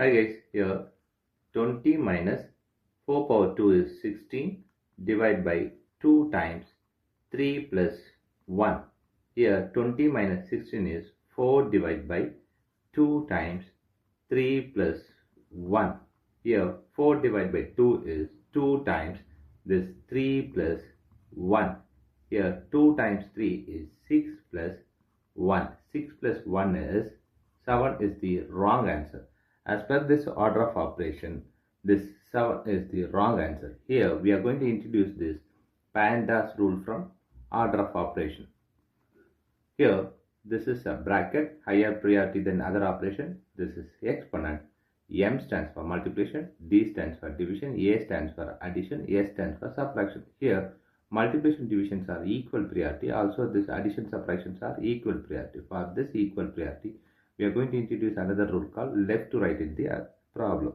Hi guys, here 20 minus 4 power 2 is 16 divided by 2 times 3 plus 1. Here 20 minus 16 is 4 divided by 2 times 3 plus 1. Here 4 divided by 2 is 2 times this 3 plus 1. Here 2 times 3 is 6 plus 1. 6 plus 1 is 7 is the wrong answer. As per this order of operation, this 7 is the wrong answer. Here we are going to introduce this PEMDAS rule from order of operation. Here this is a bracket, higher priority than other operation. This is exponent. M stands for multiplication, D stands for division, A stands for addition, S stands for subtraction. Here multiplication divisions are equal priority. Also this addition subtractions are equal priority. For this equal priority, we are going to introduce another rule called left to right in the problem.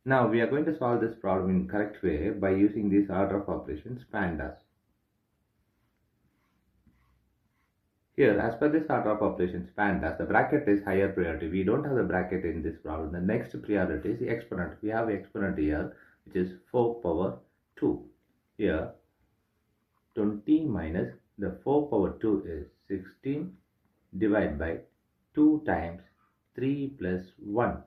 Now we are going to solve this problem in correct way by using this order of operations PEMDAS. Here, as per this order of operations PEMDAS, the bracket is higher priority. We don't have the bracket in this problem. The next priority is exponent. We have exponent here, which is 4 power 2. Here 20 minus the 4 power 2 is 16 divided by 2 times 3 plus 1.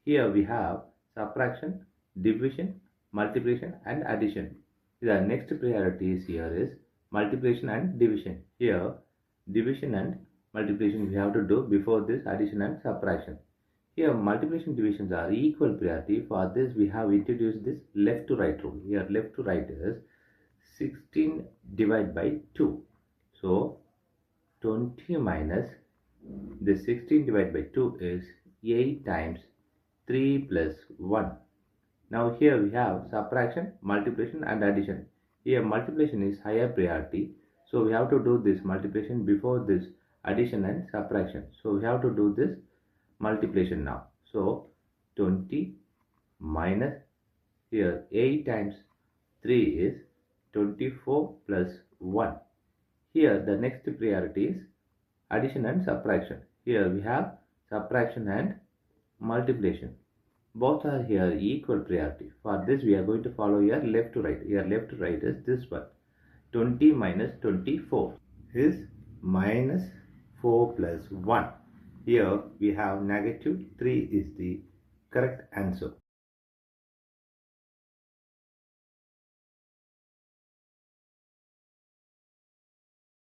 Here we have subtraction, division, multiplication and addition. The next priorities here is multiplication and division. Here division and multiplication we have to do before this addition and subtraction. Here multiplication divisions are equal priority. For this we have introduced this left to right rule. Here left to right is 16 divided by 2. So 20 minus the 16 divided by 2 is 8 times 3 plus 1. Now here we have subtraction, multiplication and addition. Here multiplication is higher priority. So we have to do this multiplication before this addition and subtraction. So we have to do this multiplication now. So 20 minus here 8 times 3 is 24 plus 1. Here the next priority is addition and subtraction. Here we have subtraction and multiplication. Both are here equal priority. For this we are going to follow here left to right. Here left to right is this one. 20 minus 24 is minus 4 plus 1. Here we have negative 3 is the correct answer.